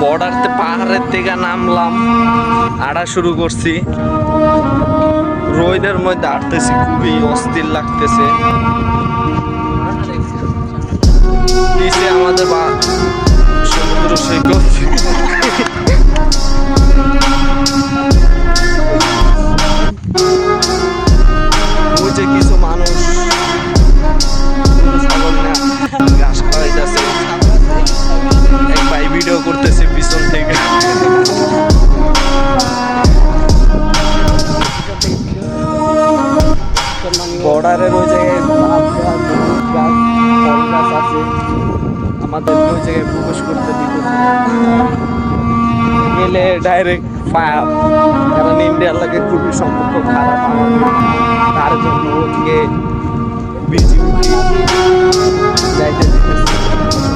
বর্ডারতে পাহাড়ের থেকে নামলাম, আড়া শুরু করছি। রোদের মধ্যে হাঁটতেছি, খুবই অস্থির লাগতেছে। পিছে আমাদের সমুদ্র সৈকত। বুঝে কিছু মানুষ ঘাস খাওয়াইতেছে, এক ভাই ভিডিও করতেছে পিছন থেকে। বর্ডারের ওই জায়গায় ফল গাছ আছে, আমাদেরকে ওই জায়গায় প্রবেশ করতে দিতেছে গেলে ডাইরেক্ট ফায়ার। কারণ ইন্ডিয়ার লাগে খুবই সম্পর্ক খারাপ আমাদের, তার জন্য ওকে বিজি